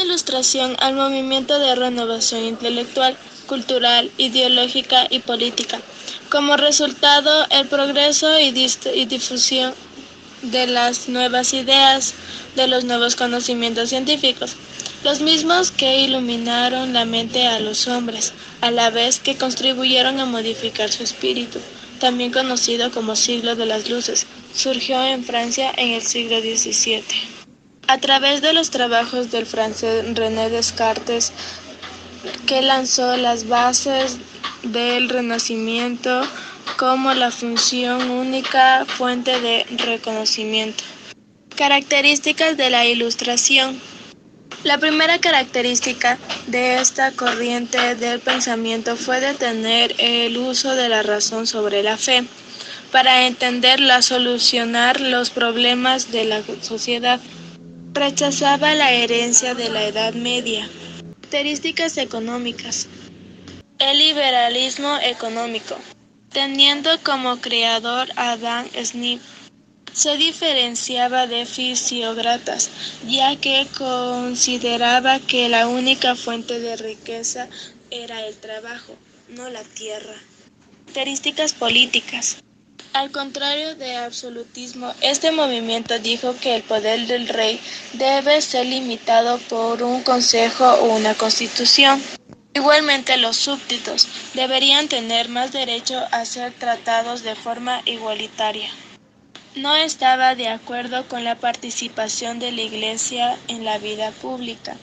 una ilustración al movimiento de renovación intelectual, cultural, ideológica y política. Como resultado, el progreso y difusión de las nuevas ideas, de los nuevos conocimientos científicos, los mismos que iluminaron la mente a los hombres, a la vez que contribuyeron a modificar su espíritu, también conocido como siglo de las luces, surgió en Francia en el siglo XVII. A través de los trabajos del francés René Descartes, que lanzó las bases del Renacimiento como la función única fuente de reconocimiento. Características de la Ilustración. La primera característica de esta corriente del pensamiento fue detener el uso de la razón sobre la fe para entenderla, solucionar los problemas de la sociedad. Rechazaba la herencia de la Edad Media. Características económicas. El liberalismo económico, teniendo como creador a Adam Smith, se diferenciaba de fisiócratas, ya que consideraba que la única fuente de riqueza era el trabajo, no la tierra. Características políticas. Al contrario del absolutismo, este movimiento dijo que el poder del rey debe ser limitado por un consejo o una constitución. Igualmente, los súbditos deberían tener más derecho a ser tratados de forma igualitaria. No estaba de acuerdo con la participación de la Iglesia en la vida pública.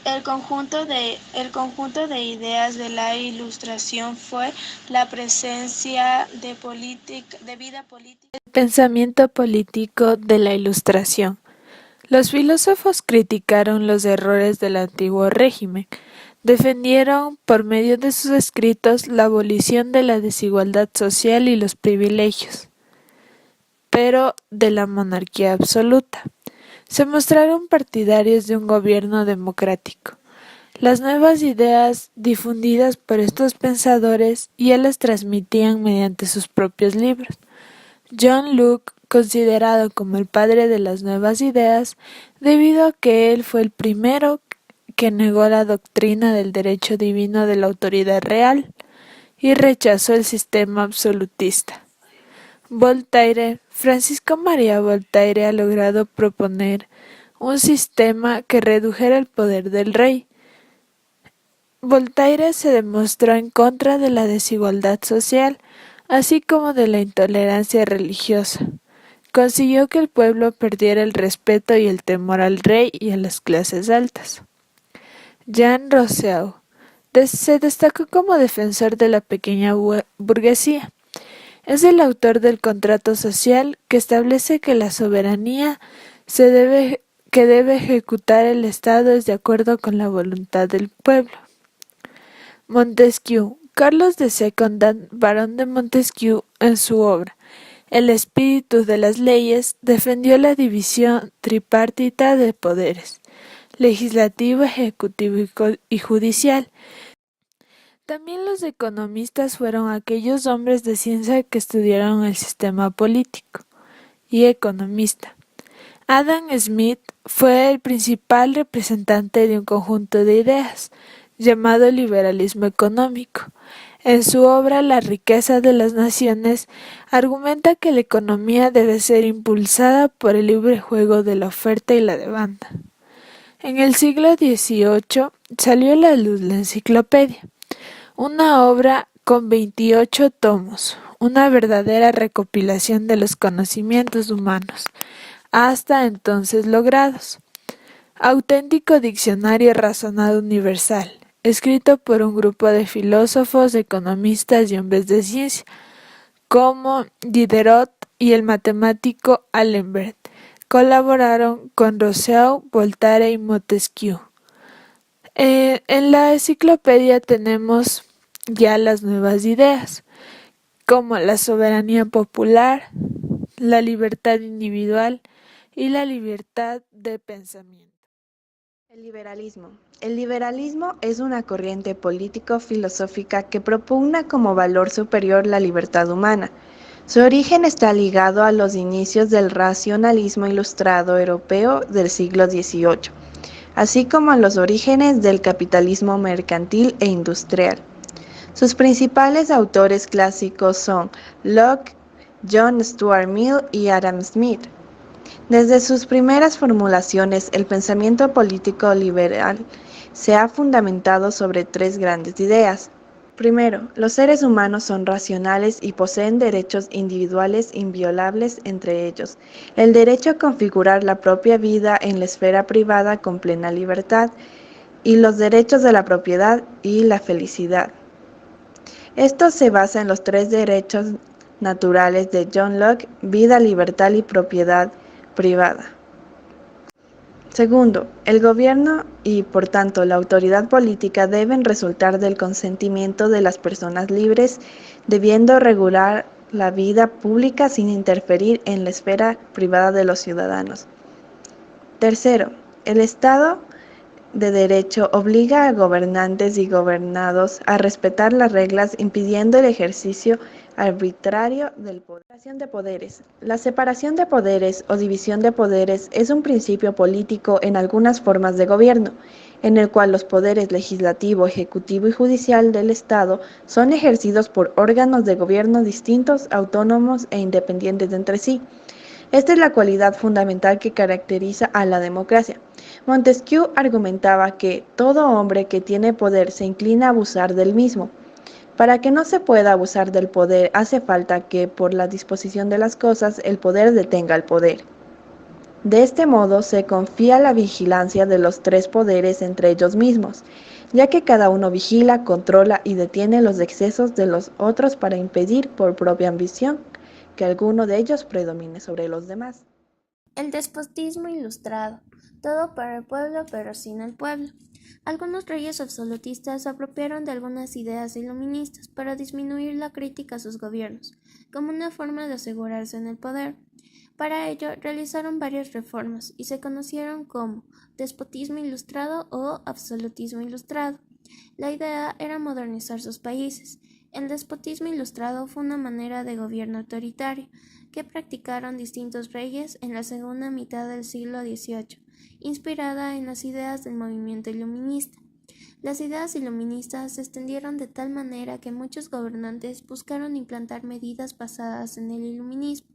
El conjunto de ideas de la Ilustración fue la presencia de vida política. El pensamiento político de la Ilustración. Los filósofos criticaron los errores del antiguo régimen, defendieron por medio de sus escritos la abolición de la desigualdad social y los privilegios, pero de la monarquía absoluta. Se mostraron partidarios de un gobierno democrático. Las nuevas ideas difundidas por estos pensadores ya las transmitían mediante sus propios libros. John Locke, considerado como el padre de las nuevas ideas, debido a que él fue el primero que negó la doctrina del derecho divino de la autoridad real y rechazó el sistema absolutista. Voltaire, Francisco María Voltaire, ha logrado proponer un sistema que redujera el poder del rey. Voltaire se demostró en contra de la desigualdad social, así como de la intolerancia religiosa. Consiguió que el pueblo perdiera el respeto y el temor al rey y a las clases altas. Jean Rousseau se destacó como defensor de la pequeña burguesía. Es el autor del contrato social que establece que la soberanía que debe ejecutar el Estado es de acuerdo con la voluntad del pueblo. Montesquieu. Carlos de Secondant, barón de Montesquieu, en su obra El espíritu de las leyes, defendió la división tripartita de poderes, legislativo, ejecutivo y judicial. También los economistas fueron aquellos hombres de ciencia que estudiaron el sistema político y economista. Adam Smith fue el principal representante de un conjunto de ideas, llamado liberalismo económico. En su obra La riqueza de las naciones, argumenta que la economía debe ser impulsada por el libre juego de la oferta y la demanda. En el siglo XVIII salió a la luz la Enciclopedia, una obra con 28 tomos, una verdadera recopilación de los conocimientos humanos, hasta entonces logrados. Auténtico diccionario razonado universal, escrito por un grupo de filósofos, economistas y hombres de ciencia, como Diderot y el matemático Alembert. Colaboraron con Rousseau, Voltaire y Montesquieu. En la enciclopedia tenemos ya las nuevas ideas, como la soberanía popular, la libertad individual y la libertad de pensamiento. El liberalismo. El liberalismo es una corriente político-filosófica que propugna como valor superior la libertad humana. Su origen está ligado a los inicios del racionalismo ilustrado europeo del siglo XVIII. así como los orígenes del capitalismo mercantil e industrial. Sus principales autores clásicos son Locke, John Stuart Mill y Adam Smith. Desde sus primeras formulaciones, el pensamiento político liberal se ha fundamentado sobre tres grandes ideas. Primero, los seres humanos son racionales y poseen derechos individuales inviolables, entre ellos el derecho a configurar la propia vida en la esfera privada con plena libertad y los derechos de la propiedad y la felicidad. Esto se basa en los tres derechos naturales de John Locke: vida, libertad y propiedad privada. Segundo, el gobierno y, por tanto, la autoridad política deben resultar del consentimiento de las personas libres, debiendo regular la vida pública sin interferir en la esfera privada de los ciudadanos. Tercero, el Estado de Derecho obliga a gobernantes y gobernados a respetar las reglas, impidiendo el ejercicio arbitrario del poder. Separación de poderes. La separación de poderes o división de poderes es un principio político en algunas formas de gobierno, en el cual los poderes legislativo, ejecutivo y judicial del Estado son ejercidos por órganos de gobierno distintos, autónomos e independientes entre sí. Esta es la cualidad fundamental que caracteriza a la democracia. Montesquieu argumentaba que todo hombre que tiene poder se inclina a abusar del mismo. Para que no se pueda abusar del poder, hace falta que, por la disposición de las cosas, el poder detenga el poder. De este modo, se confía la vigilancia de los tres poderes entre ellos mismos, ya que cada uno vigila, controla y detiene los excesos de los otros para impedir, por propia ambición, que alguno de ellos predomine sobre los demás. El despotismo ilustrado. Todo para el pueblo, pero sin el pueblo. Algunos reyes absolutistas se apropiaron de algunas ideas iluministas para disminuir la crítica a sus gobiernos, como una forma de asegurarse en el poder. Para ello, realizaron varias reformas y se conocieron como despotismo ilustrado o absolutismo ilustrado. La idea era modernizar sus países. El despotismo ilustrado fue una manera de gobierno autoritario que practicaron distintos reyes en la segunda mitad del siglo XVIII, inspirada en las ideas del movimiento iluminista. Las ideas iluministas se extendieron de tal manera que muchos gobernantes buscaron implantar medidas basadas en el iluminismo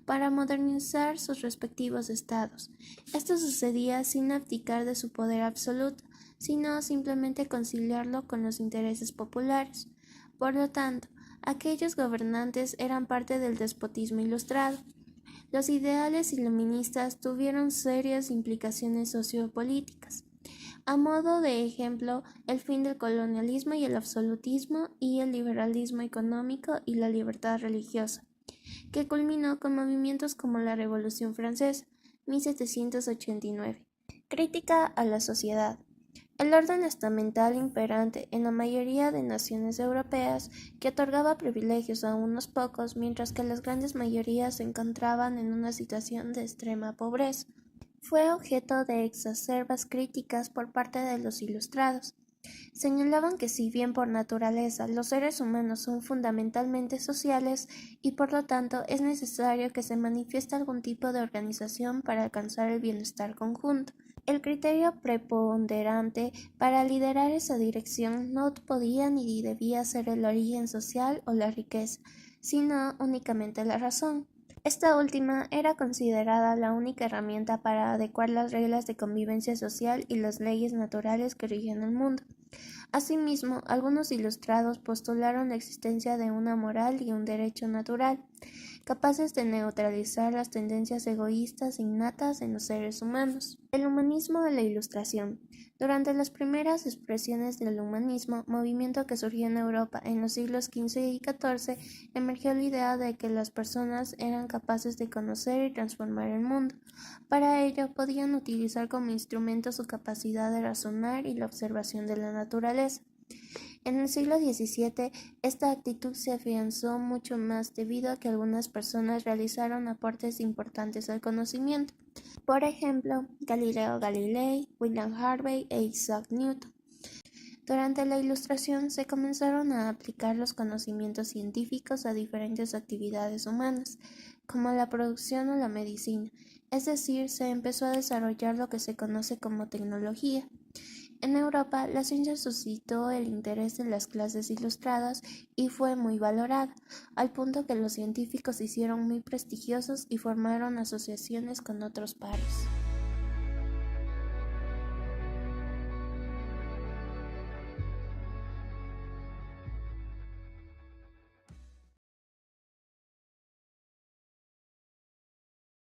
para modernizar sus respectivos estados. Esto sucedía sin abdicar de su poder absoluto, sino simplemente conciliarlo con los intereses populares. Por lo tanto, aquellos gobernantes eran parte del despotismo ilustrado. Los ideales iluministas tuvieron serias implicaciones sociopolíticas. A modo de ejemplo, el fin del colonialismo y el absolutismo, y el liberalismo económico y la libertad religiosa, que culminó con movimientos como la Revolución Francesa, 1789. Crítica a la sociedad. El orden estamental imperante en la mayoría de naciones europeas, que otorgaba privilegios a unos pocos, mientras que las grandes mayorías se encontraban en una situación de extrema pobreza, fue objeto de exacerbas críticas por parte de los ilustrados. Señalaban que, si bien por naturaleza los seres humanos son fundamentalmente sociales y por lo tanto es necesario que se manifieste algún tipo de organización para alcanzar el bienestar conjunto, el criterio preponderante para liderar esa dirección no podía ni debía ser el origen social o la riqueza, sino únicamente la razón. Esta última era considerada la única herramienta para adecuar las reglas de convivencia social y las leyes naturales que rigen el mundo. Asimismo, algunos ilustrados postularon la existencia de una moral y un derecho natural, capaces de neutralizar las tendencias egoístas innatas en los seres humanos. El humanismo de la Ilustración. Durante las primeras expresiones del humanismo, movimiento que surgió en Europa en los siglos XV y XIV, emergió la idea de que las personas eran capaces de conocer y transformar el mundo. Para ello, podían utilizar como instrumento su capacidad de razonar y la observación de la naturaleza. En el siglo XVII, esta actitud se afianzó mucho más debido a que algunas personas realizaron aportes importantes al conocimiento. Por ejemplo, Galileo Galilei, William Harvey e Isaac Newton. Durante la Ilustración se comenzaron a aplicar los conocimientos científicos a diferentes actividades humanas, como la producción o la medicina, es decir, se empezó a desarrollar lo que se conoce como tecnología. En Europa, la ciencia suscitó el interés de las clases ilustradas y fue muy valorada, al punto que los científicos se hicieron muy prestigiosos y formaron asociaciones con otros pares.